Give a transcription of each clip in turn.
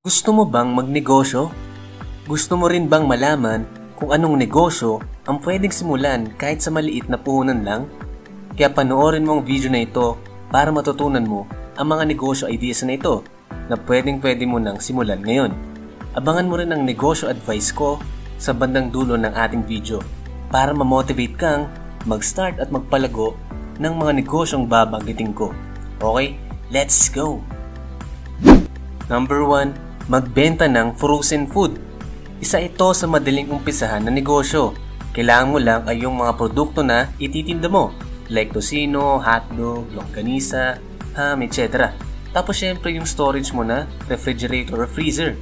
Gusto mo bang magnegosyo? Gusto mo rin bang malaman kung anong negosyo ang pwedeng simulan kahit sa maliit na puhunan lang? Kaya panoorin mo ang video na ito para matutunan mo ang mga negosyo ideas na ito na pwede mo nang simulan ngayon. Abangan mo rin ang negosyo advice ko sa bandang dulo ng ating video para ma-motivate kang mag-start at magpalago ng mga negosyong babanggitin ko. Okay, let's go! Number 1. Magbenta ng frozen food. Isa ito sa madaling umpisahan na negosyo. Kailangan mo lang ay yung mga produkto na ititinda mo like tocino, hotdog, longganisa, ham, etc. Tapos syempre yung storage mo na refrigerator or freezer.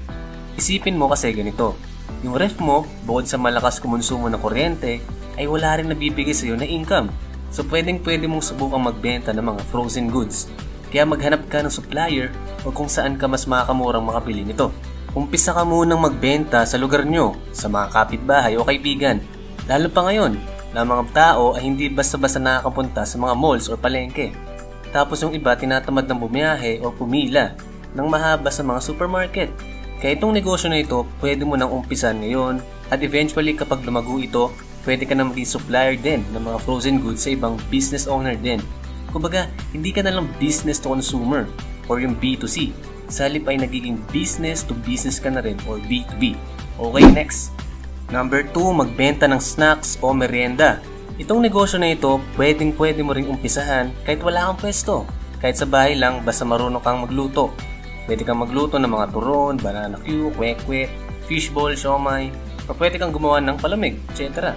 Isipin mo kasi ganito, yung ref mo bukod sa malakas kumonsumo ng kuryente ay wala rin nabibigay sa iyo na income. So pwede mong subukang magbenta ng mga frozen goods. Kaya maghanap ka ng supplier o kung saan ka mas makakamurang makabili nito. Umpisa ka munang magbenta sa lugar nyo, sa mga kapitbahay o kaibigan. Lalo pa ngayon, na mga tao ay hindi basta-basta nakakapunta sa mga malls o palengke. Tapos yung iba tinatamad ng bumiyahe o pumila ng mahaba sa mga supermarket. Kaya itong negosyo na ito, pwede mo nang umpisan ngayon at eventually kapag lumago ito, pwede ka na maging supplier din ng mga frozen goods sa ibang business owner din. Kumbaga, hindi ka na lang business to consumer or yung B2C. Sa halip ay nagiging business to business ka na rin or B2B. Okay, next. Number 2, magbenta ng snacks o merienda. Itong negosyo na ito, pwede mo ring umpisahan kahit wala kang pwesto. Kahit sa bahay lang, basta marunong kang magluto. Pwede kang magluto ng mga turon, banana cue, kwek-kwek, fishball, siomay, o pwede kang gumawa ng palamig, etc.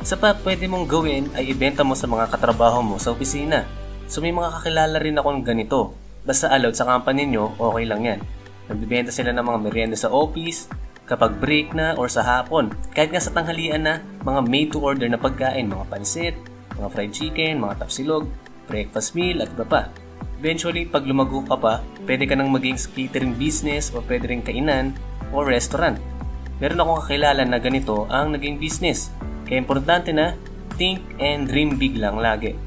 Isa pa, pwede mong gawin ay ibenta mo sa mga katrabaho mo sa opisina. So may mga kakilala rin ako ng ganito. Basta allowed sa company nyo, okay lang yan. Nagbibenta sila ng mga merienda sa office, kapag break na or sa hapon. Kahit nga sa tanghalian na, mga made to order na pagkain, mga pansit, mga fried chicken, mga tapsilog, breakfast meal at iba pa. Eventually, pag lumago ka pa, pwede ka nang maging catering business o pwede rin kainan o restaurant. Meron akong kakilala na ganito ang naging business. Kaya importante na, think and dream big lang lagi.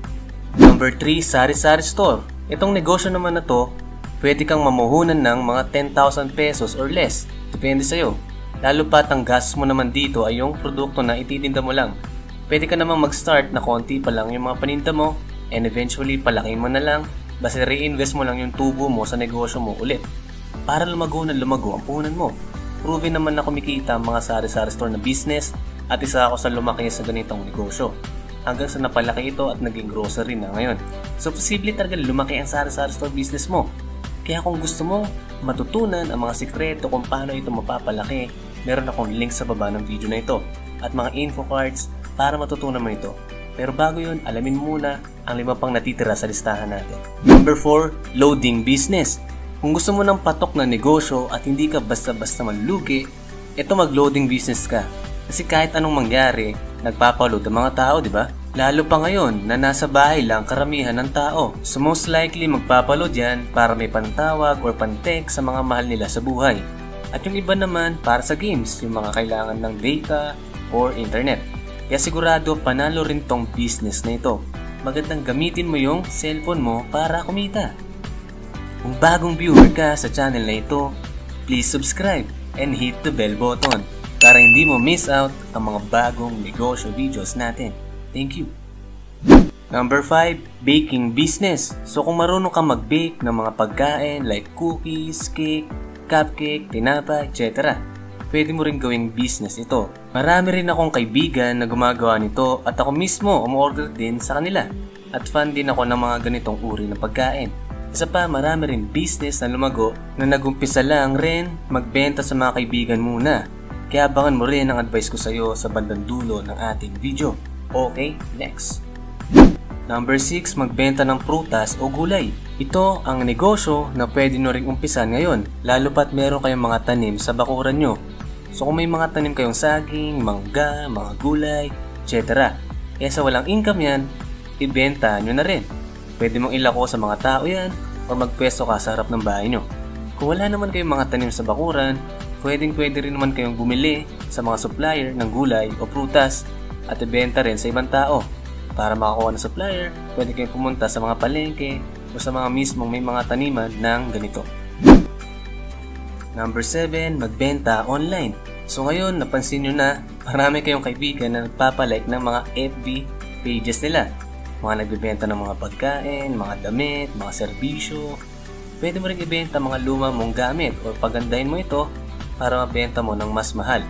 Number 3, sari-sari store. Itong negosyo naman na to, pwede kang mamuhunan ng mga 10,000 pesos or less. Depende sa'yo. Lalo pat ang gastos mo naman dito ay yung produkto na ititinda mo lang. Pwede ka namang mag-start na konti pa lang yung mga paninda mo and eventually palakihin mo na lang basta reinvest mo lang yung tubo mo sa negosyo mo ulit. Para lumago ang puhunan mo. Proven naman na kumikita ang mga sari-sari store na business at isa ako sa lumaki sa ganitong negosyo. Hanggang sa napalaki ito at naging grocery na ngayon. So posible talaga lumaki ang sari-sari store business mo. Kaya kung gusto mo matutunan ang mga sikreto kung paano ito mapapalaki, meron akong link sa baba ng video na ito at mga info cards para matutunan mo ito. Pero bago yun, alamin muna ang 5 pang natitira sa listahan natin. Number 4, loading business. Kung gusto mo ng patok na negosyo at hindi ka basta-basta malugi, ito mag-loading business ka. Kasi kahit anong mangyari, nagpapaload ang mga tao, di ba? Lalo pa ngayon na nasa bahay lang karamihan ng tao. So most likely magpapaload yan para may pantawag or pantext sa mga mahal nila sa buhay. At yung iba naman para sa games, yung mga kailangan ng data or internet. Kaya sigurado panalo rin tong business na ito. Magandang gamitin mo yung cellphone mo para kumita. Kung bagong viewer ka sa channel na ito, please subscribe and hit the bell button para hindi mo miss out ang mga bagong negosyo videos natin. Thank you. Number 5, baking business. So kung marunong ka mag-bake ng mga pagkain like cookies, cake, cupcake, tinapa, etc. Pwede mo rin gawing business ito. Marami rin akong kaibigan na gumagawa nito at ako mismo umorder din sa kanila. At fan din ako ng mga ganitong uri ng pagkain. Isa pa, marami rin business na lumago na nagumpisa lang rin magbenta sa mga kaibigan muna. Kaya abangan mo rin ang advice ko sa iyo sa bandang dulo ng ating video. Okay, next. Number 6, magbenta ng prutas o gulay. Ito ang negosyo na pwede nyo ring umpisan ngayon, lalo pat meron kayong mga tanim sa bakuran nyo. So kung may mga tanim kayong saging, mangga, mga gulay, etc. Kaya sa walang income yan, ibenta nyo na rin. Pwede mong ilako sa mga tao yan o magpwesto ka sa harap ng bahay nyo. Kung wala naman kayong mga tanim sa bakuran, pwede rin naman kayong bumili sa mga supplier ng gulay o prutas at ibenta rin sa ibang tao. Para makakuha ng supplier, pwede kayong pumunta sa mga palengke o sa mga mismong may mga taniman ng ganito. Number 7, magbenta online. So ngayon, napansin nyo na marami kayong kaibigan na nagpapalike ng mga FB pages nila. Mga nagbibenta ng mga pagkain, mga damit, mga serbisyo. Pwede mo rin ibenta mga luma mong gamit o pagandahin mo ito para mabenta mo ng mas mahal.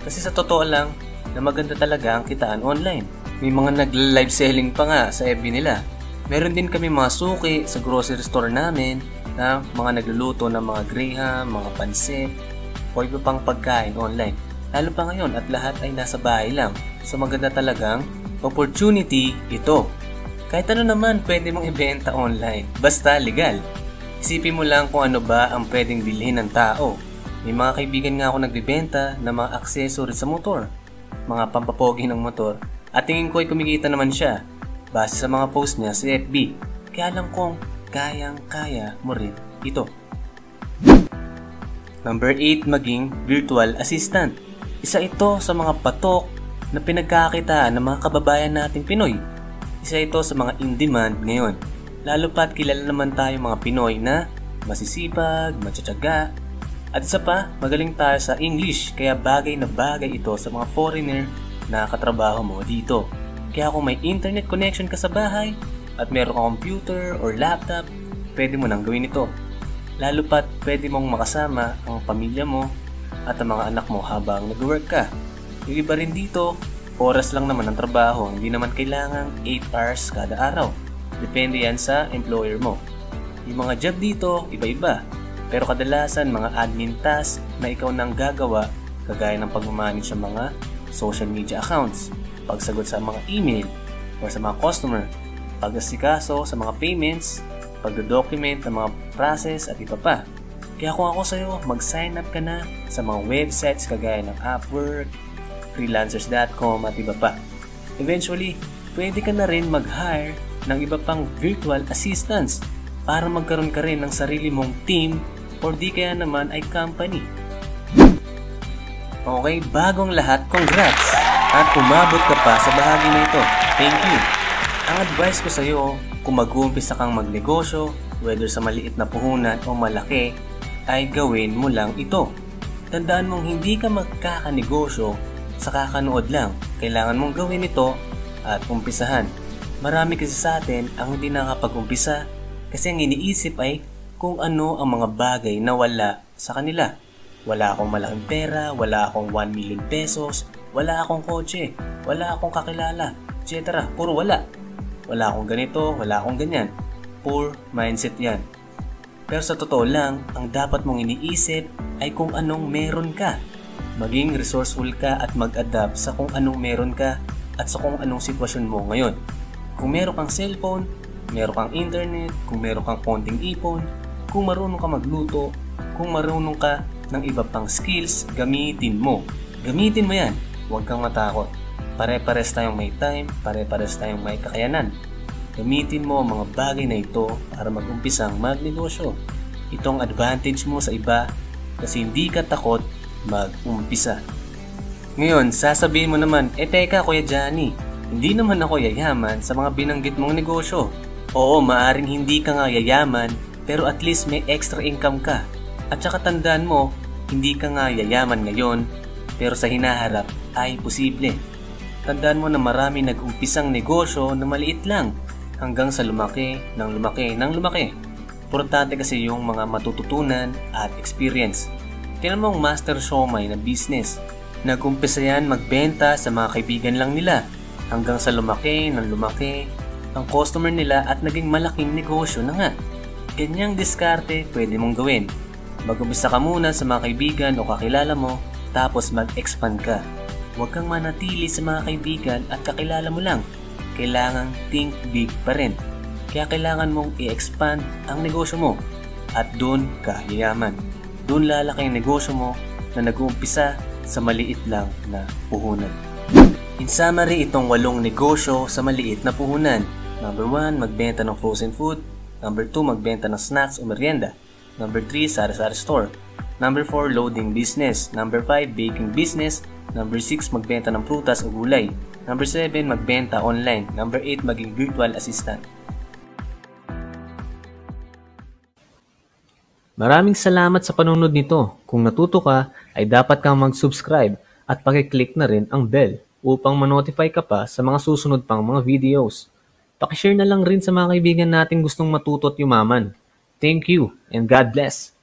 Kasi sa totoo lang, na maganda talaga ang kitaan online. May mga nagla-live selling pa nga sa FB nila. Meron din kami mga suki sa grocery store namin na mga nagluluto ng mga graham, mga pansit, o iba pang pagkain online. Lalo pa ngayon at lahat ay nasa bahay lang. So maganda talagang opportunity ito. Kahit ano naman pwede mong ibenta online, basta legal. Isipin mo lang kung ano ba ang pwedeng bilhin ng tao. May mga kaibigan nga ako nagbibenta ng mga accessories sa motor, mga pampapogi ng motor, at tingin ko ay kumikita naman siya base sa mga post niya sa FB. Kaya lang kung kayang-kaya mo rin ito. Number 8, maging virtual assistant. Isa ito sa mga patok na pinagkakitaan ng mga kababayan nating Pinoy. Isa ito sa mga in-demand ngayon. Lalo pa't kilala naman tayo mga Pinoy na masisipag, matsatsaga, at isa pa, magaling tayo sa English, kaya bagay na bagay ito sa mga foreigner na katrabaho mo dito. Kaya kung may internet connection ka sa bahay at meron kang computer or laptop, pwede mo nang gawin ito. Lalo pa't pwede mong makasama ang pamilya mo at ang mga anak mo habang nag-work ka. Yung iba rin dito, oras lang naman ang trabaho, hindi naman kailangang 8 hours kada araw. Depende yan sa employer mo. Yung mga job dito, iba-iba. Pero kadalasan mga admin tasks na ikaw nang gagawa, kagaya ng pag-manage sa mga social media accounts, pagsagot sa mga email or sa mga customer, pag-asikaso sa mga payments, pag-document ng mga process at iba pa. Kaya kung ako sa'yo, mag-sign up ka na sa mga websites kagaya ng Upwork, freelancers.com at iba pa. Eventually, pwede ka na rin mag-hire ng iba pang virtual assistants para magkaroon ka rin ng sarili mong team or di kaya naman ay company. Okay, bagong lahat, congrats! At umabot ka pa sa bahagi na ito. Thank you! Ang advice ko sa iyo, kung mag-uumpisa kang magnegosyo, whether sa maliit na puhunan o malaki, ay gawin mo lang ito. Tandaan mong hindi ka magkakanegosyo sa kakanood lang. Kailangan mong gawin ito at umpisahan. Marami kasi sa atin ang hindi nakapag-umpisa kasi ang iniisip ay kung ano ang mga bagay na wala sa kanila. Wala akong malaking pera, wala akong 1 million pesos, wala akong kotse, wala akong kakilala, etc. Puro wala. Wala akong ganito, wala akong ganyan. Poor mindset yan. Pero sa totoo lang, ang dapat mong iniisip ay kung anong meron ka. Maging resourceful ka at mag-adapt sa kung anong meron ka at sa kung anong sitwasyon mo ngayon. Kung meron kang cellphone, meron kang internet, kung meron kang konting ipon, kung marunong ka magluto, kung marunong ka ng iba pang skills, gamitin mo. Gamitin mo yan. Huwag kang matakot. Pare-pares tayong may time, pare-pares tayong may kakayanan. Gamitin mo ang mga bagay na ito para mag-umpisang magnegosyo. Itong advantage mo sa iba kasi hindi ka takot mag-umpisa. Ngayon, sasabihin mo naman, teka Kuya Johnny, hindi naman ako yayaman sa mga binanggit mong negosyo. Oo, maaring hindi ka nga yayaman, pero at least may extra income ka. At saka tandaan mo, hindi ka nga yayaman ngayon, pero sa hinaharap ay posible. Tandaan mo na marami nag-umpisang negosyo na maliit lang hanggang sa lumaki ng lumaki. Importante kasi yung mga matututunan at experience. Tingnan mo ang Master Siomai na business. Nag-umpisa yan magbenta sa mga kaibigan lang nila hanggang sa lumaki ang customer nila at naging malaking negosyo na nga. Ganyang diskarte pwede mong gawin. Mag-umpisa ka muna sa mga kaibigan o kakilala mo, tapos mag-expand ka. Huwag kang manatili sa mga kaibigan at kakilala mo lang. Kailangang think big pa rin. Kaya kailangan mong i-expand ang negosyo mo at doon ka yayaman. Doon lalaki ang negosyo mo na nag-uumpisa sa maliit lang na puhunan. In summary, itong 8 negosyo sa maliit na puhunan. Number 1, magbenta ng frozen food. Number 2, magbenta ng snacks o merienda. Number 3, sari-sari store. Number 4, loading business. Number 5, baking business. Number 6, magbenta ng prutas o gulay. Number 7, magbenta online. Number 8, maging virtual assistant. Maraming salamat sa panunod nito. Kung natuto ka, ay dapat kang mag-subscribe at pakiclick na rin ang bell upang ma-notify ka pa sa mga susunod pang mga videos. Pakishare na lang rin sa mga kaibigan natin gustong matuto at yumaman. Thank you and God bless!